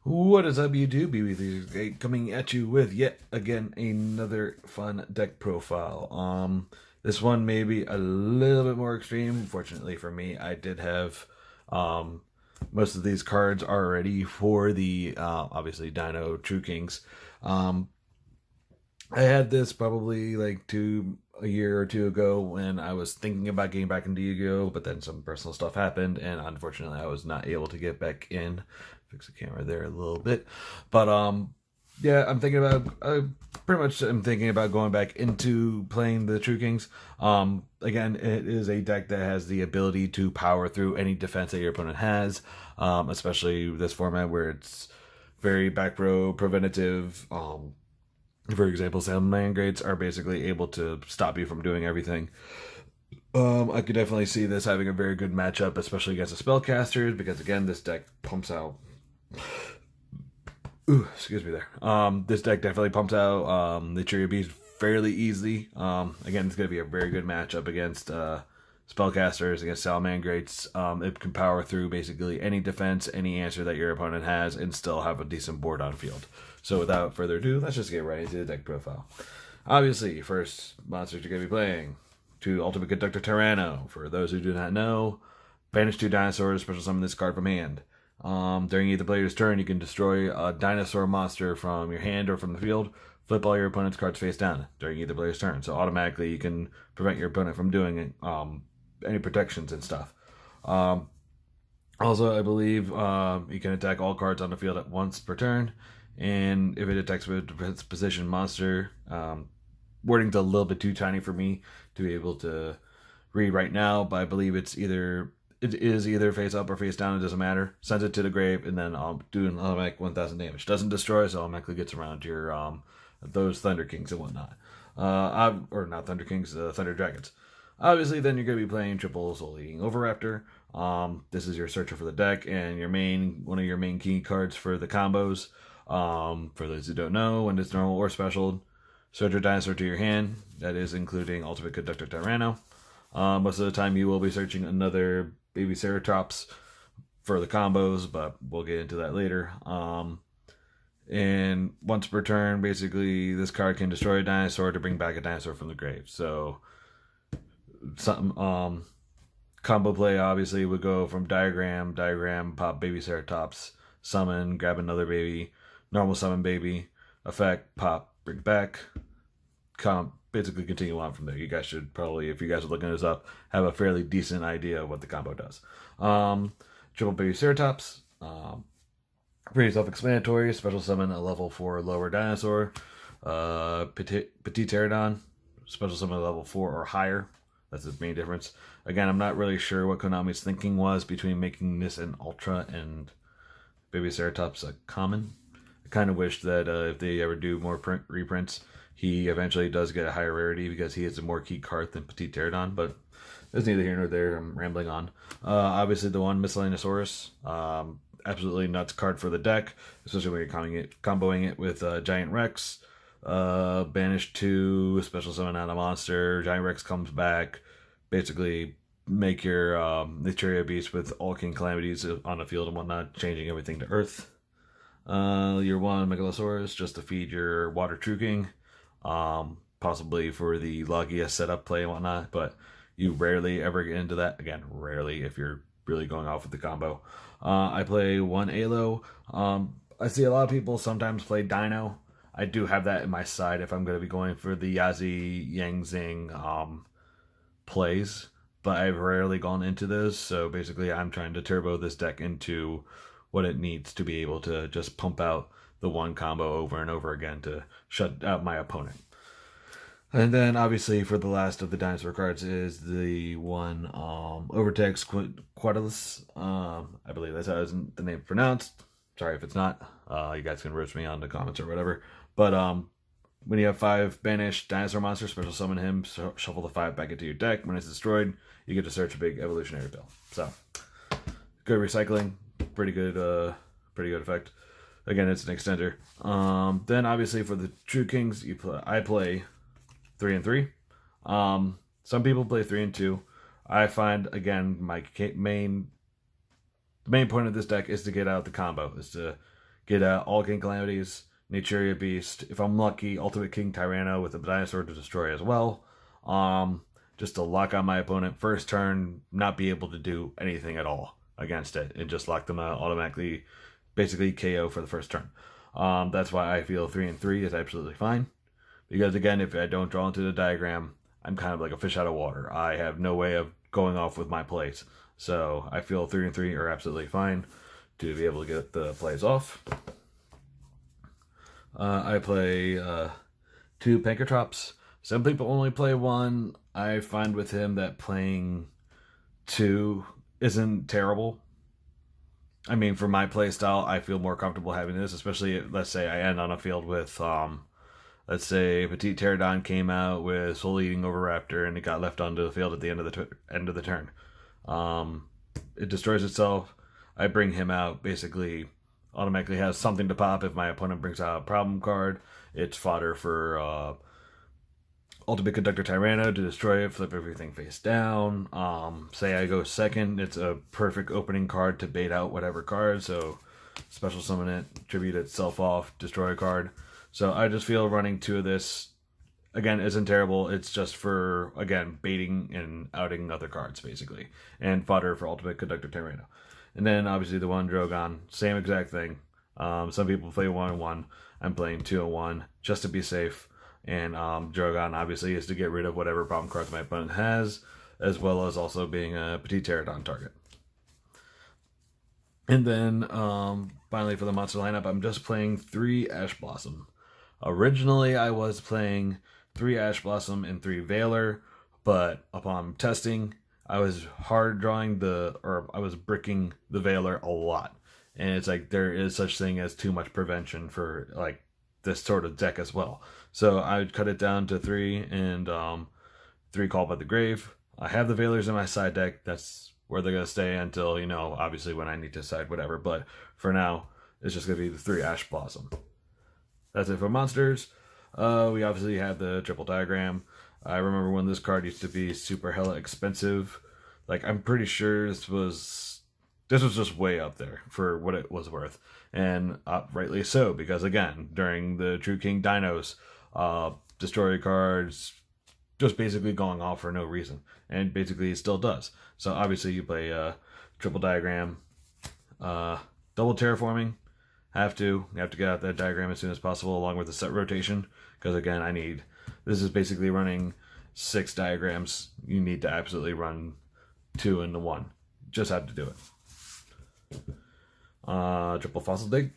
What is up, YouTube? BB3 coming at you with yet again another fun deck profile. This one may be a little bit more extreme. Fortunately for me, I did have most of these cards already for the obviously Dino True Kings. I had this probably like a year or two ago when I was thinking about getting back into Yu-Gi-Oh, but then some personal stuff happened, and unfortunately, I was not able to get back in. Fix the camera there a little bit, but yeah, I'm thinking about. Pretty much, I'm thinking about going back into playing the True Kings. Again, it is a deck that has the ability to power through any defense that your opponent has, especially this format where it's very back row preventative. For example, Salmon Grades are basically able to stop you from doing everything. I could definitely see this having a very good matchup, especially against the spellcasters, because again, this deck pumps out. Ooh, excuse me there. This deck definitely pumps out the Cheerio Beast fairly easily. Again, it's going to be a very good matchup against spellcasters, against Salamangreats. It can power through basically any defense, any answer that your opponent has, and still have a decent board on field. So without further ado, let's just get right into the deck profile. Obviously, first monsters you're going to be playing. 2 Ultimate Conductor Tyranno. For those who do not know, banish 2 dinosaurs, special summon this card from hand. During either player's turn, you can destroy a dinosaur monster from your hand or from the field. Flip all your opponent's cards face down during either player's turn. So automatically you can prevent your opponent from doing any protections and stuff. Also, I believe you can attack all cards on the field at once per turn. And if it attacks with its position monster, wording's a little bit too tiny for me to be able to read right now, but I believe it is either face up or face down, it doesn't matter. Sends it to the grave, and then I'll do an automatic 1000 damage. Doesn't destroy, so automatically gets around your those Thunder Kings and whatnot. Or not Thunder Kings, Thunder Dragons. Obviously, then you're going to be playing triple Soul Eating Overraptor. This is your searcher for the deck, and one of your main key cards for the combos. For those who don't know, when it's normal or special, search a dinosaur to your hand. That is including Ultimate Conductor Tyranno. Most of the time you will be searching another Baby Ceratops for the combos, but we'll get into that later. And once per turn, basically, this card can destroy a dinosaur to bring back a dinosaur from the grave. So, some combo play obviously would go from diagram, pop Baby Ceratops, summon, grab another baby, normal summon baby, effect, pop, bring back, basically continue on from there. You guys should probably, if you guys are looking this up, have a fairly decent idea of what the combo does. Triple Baby Ceratops, pretty self-explanatory. Special summon a level 4 lower dinosaur. Petit Pterodon, special summon a level 4 or higher. That's the main difference. Again, I'm not really sure what Konami's thinking was between making this an ultra and Baby Ceratops a common. I kind of wish that if they ever do more reprints, he eventually does get a higher rarity because he has a more key card than Petit Pterodon, but there's neither here nor there. I'm rambling on. Obviously, the one Miscellaneousaurus, absolutely nuts card for the deck, especially when you're comboing it with Giant Rex. Banish 2, special summon out a monster. Giant Rex comes back. Basically, make your Cheerio Beast with all King Calamities on the field and whatnot, changing everything to Earth. Your 1 Megalosaurus, just to feed your Water True King. Possibly for the Logia setup play and whatnot, but you rarely ever get into that. Again, rarely if you're really going off with the combo. I play 1 Alo. I see a lot of people sometimes play Dino. I do have that in my side if I'm going to be going for the Yazi Yang Zing plays, but I've rarely gone into those, so basically I'm trying to turbo this deck into what it needs to be able to just pump out the one combo over and over again to shut out my opponent. And then obviously for the last of the dinosaur cards is the one Overtex Quadilus. I believe that's how the name pronounced. Sorry if it's not. You guys can roast me on the comments or whatever. But when you have 5 banished dinosaur monsters, special summon him, shuffle the 5 back into your deck. When it's destroyed, you get to search a big evolutionary pill. So good recycling, pretty good effect. Again, it's an extender. Then obviously for the True Kings, I play 3 and 3. Some people play 3 and 2. I find again the main point of this deck is to get out the combo, is to get all King Calamities, Naturia Beast. If I'm lucky, Ultimate King Tyranno with a dinosaur to destroy as well. Just to lock on my opponent first turn, not be able to do anything at all against it, and just lock them out automatically, basically KO for the first turn. That's why I feel 3 and 3 is absolutely fine. Because again, if I don't draw into the diagram, I'm kind of like a fish out of water. I have no way of going off with my plays. So I feel 3 and 3 are absolutely fine to be able to get the plays off. I play 2 Pankratrops. Some people only play 1. I find with him that playing 2 isn't terrible. I mean, for my play style, I feel more comfortable having this, especially, let's say I end on a field with, let's say Petite Pterodon came out with Soul Eating Oviraptor and it got left onto the field at the end of the turn. It destroys itself. I bring him out, basically automatically has something to pop if my opponent brings out a problem card. It's fodder for Ultimate Conductor Tyranno to destroy it, flip everything face down. Say I go second, it's a perfect opening card to bait out whatever card, so special summon it, tribute itself off, destroy a card. So I just feel running 2 of this, again, isn't terrible. It's just for, again, baiting and outing other cards, basically. And fodder for Ultimate Conductor Tyranno. And then, obviously, the 1 Drogon, same exact thing. Some people play 1 and 1. I'm playing 2 and 1, just to be safe. And Drogon, obviously, is to get rid of whatever problem cards my opponent has, as well as also being a Petite Pterodon target. And then, finally, for the monster lineup, I'm just playing 3 Ash Blossom. Originally, I was playing 3 Ash Blossom and 3 Veiler, but upon testing, I was I was bricking the Veiler a lot. And it's like, there is such thing as too much prevention for, like, this sort of deck as well. So I would cut it down to 3 and 3 Call by the Grave. I have the Veilers in my side deck. That's where they're going to stay until, obviously when I need to decide whatever. But for now, it's just going to be the 3 Ash Blossom. That's it for monsters. We obviously have the triple diagram. I remember when this card used to be super hella expensive. Like, I'm pretty sure this was just way up there for what it was worth. And rightly so, because again, during the True King Dinos, destroy cards just basically going off for no reason. And basically it still does. So obviously you play triple diagram, double terraforming. You have to get out that diagram as soon as possible, along with the set rotation, because again, this is basically running 6 diagrams. You need to absolutely run 2 into 1. Just have to do it. Triple Fossil Dig.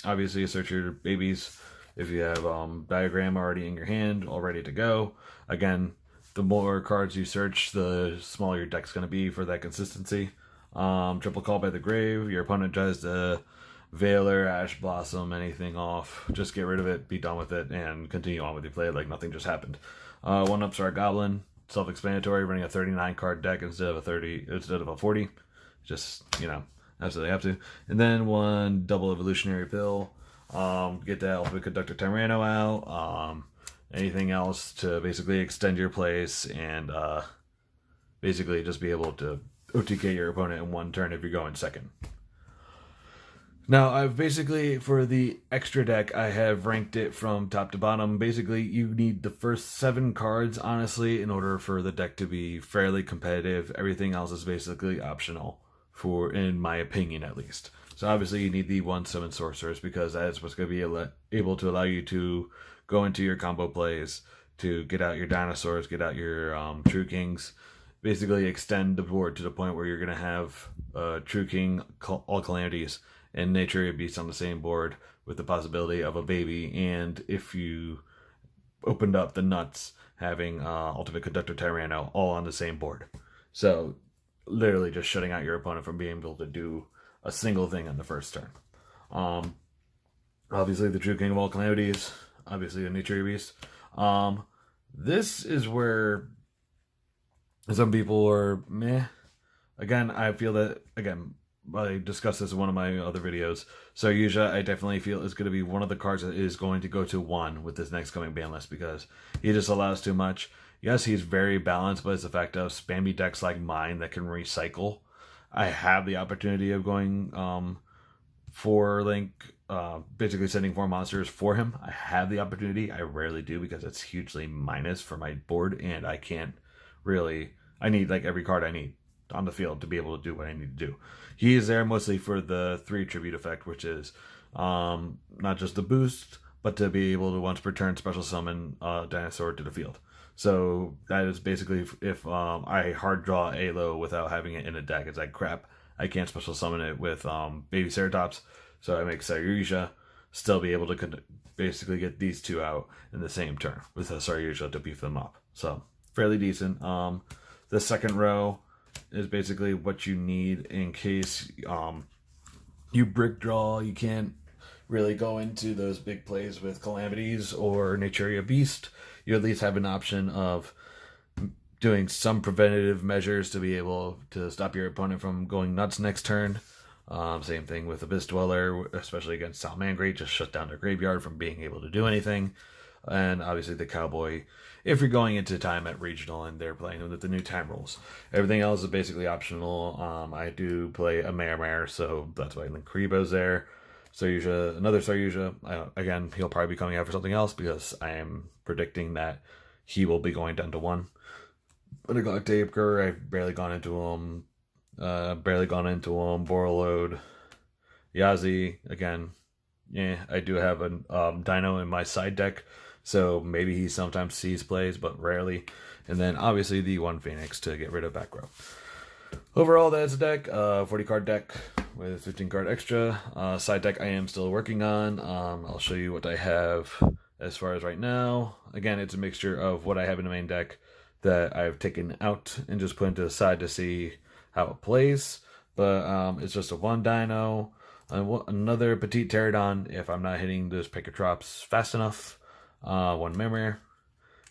Obviously, search your babies. If you have diagram already in your hand, all ready to go. Again, the more cards you search, the smaller your deck's going to be for that consistency. Triple Call by the Grave. Your opponent tries to Veiler, Ash Blossom, anything off. Just get rid of it, be done with it, and continue on with your play like nothing just happened. 1 Upstart Goblin, self-explanatory, running a 39 card deck instead of a 40. Just, absolutely have to. And then 1 Double Evolutionary Pill. Get that Ultimate Conductor Tyranno out. Anything else to basically extend your place and basically just be able to OTK your opponent in 1 turn if you're going second. Now, I've basically, for the extra deck, I have ranked it from top to bottom. Basically, you need the first 7 cards, honestly, in order for the deck to be fairly competitive. Everything else is basically optional, in my opinion, at least. So, obviously, you need the 1/7 Sorcerers, because that is what's going to be able to allow you to go into your combo plays, to get out your dinosaurs, get out your True Kings, basically extend the board to the point where you're going to have True King, All Calamities, and Nature Beast on the same board with the possibility of a baby, and if you opened up the nuts, having Ultimate Conductor Tyranno all on the same board. So, literally just shutting out your opponent from being able to do a single thing on the first turn. Obviously, the True King of All Calamities, obviously a Nature Beast. This is where some people are meh. Again, I feel that, I discussed this in one of my other videos. So Yugioh, I definitely feel, is going to be one of the cards that is going to go to 1 with this next coming ban list, because he just allows too much. Yes, he's very balanced, but it's the fact of spammy decks like mine that can recycle. I have the opportunity of going 4 link basically sending 4 monsters for him. I have the opportunity. I rarely do because it's hugely minus for my board, and I can't really. I need like every card I need on the field to be able to do what I need to do. He is there mostly for the 3 tribute effect, which is not just the boost, but to be able to once per turn special summon a dinosaur to the field. So that is basically if I hard draw Alo without having it in a deck. It's like crap. I can't special summon it with Baby Ceratops, so I make Saryuja still be able to basically get these 2 out in the same turn with a Saryuja to beef them up. So fairly decent. The second row is basically what you need in case you brick draw. You can't really go into those big plays with Calamities or Naturia Beast. You at least have an option of doing some preventative measures to be able to stop your opponent from going nuts next turn. Same thing with Abyss Dweller, especially against Salamangreat, just shut down their graveyard from being able to do anything. And obviously the Cowboy, if you're going into time at Regional and they're playing with the new time rules. Everything else is basically optional. I do play a Mare, so that's why Linkuribo's there. Saryuja, another Saryuja. Again, he'll probably be coming out for something else because I am predicting that he will be going down to 1. But Neglect Taker, I've barely gone into him. Borreload. Yazi, again. Yeah, I do have a Dino in my side deck, so maybe he sometimes sees plays, but rarely. And then obviously the 1 Phoenix to get rid of back row. Overall, that's a deck, 40 card deck with 15 card extra. Side deck I am still working on. I'll show you what I have as far as right now. Again, it's a mixture of what I have in the main deck that I've taken out and just put into the side to see how it plays. But it's just a 1 Dino, another Petite Pterodon if I'm not hitting those Pankratrops fast enough, 1 Mimir,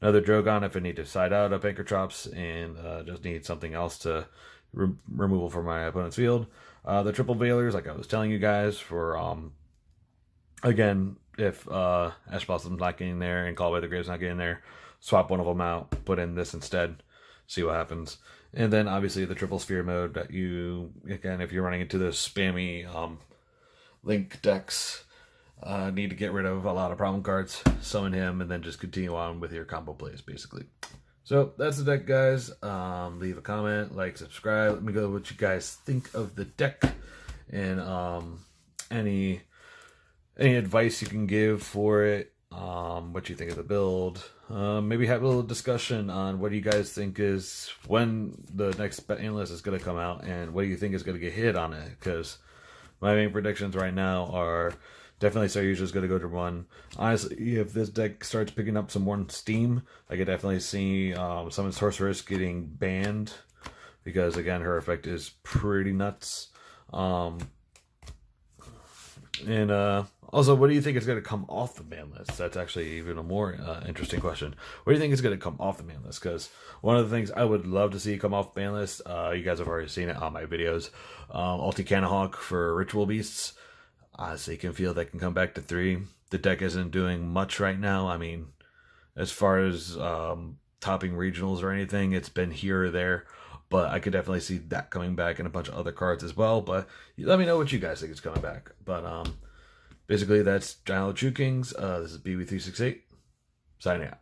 another Drogon if I need to side out a Pankratrops and just need something else to removal from my opponent's field. The triple Veilers, like I was telling you guys, for again, if Ash Blossom's not getting there and Call by the Grave's not getting there, swap one of them out, put in this instead, see what happens. And then obviously the triple sphere mode that you, again, if you're running into those spammy Link decks, need to get rid of a lot of problem cards, summon him, and then just continue on with your combo plays, basically. So that's the deck, guys. Leave a comment, like, subscribe. Let me know what you guys think of the deck, and any advice you can give for it. What you think of the build. Maybe have a little discussion on what do you guys think is when the next analyst is going to come out, and what do you think is going to get hit on it, because my main predictions right now are definitely Saryuja is going to go to 1. Honestly, if this deck starts picking up some more steam, I could definitely see some Sorceress getting banned, because again, her effect is pretty nuts. Also, what do you think is going to come off the ban list? That's actually even a more interesting question. What do you think is going to come off the ban list? Because one of the things I would love to see come off the ban list, you guys have already seen it on my videos, Ulti Canahawk for Ritual Beasts. Honestly, can feel that can come back to 3. The deck isn't doing much right now. I mean, as far as topping regionals or anything, it's been here or there. But I could definitely see that coming back and a bunch of other cards as well. But let me know what you guys think is coming back. But basically, that's Dino True Kings. This is BB368, signing out.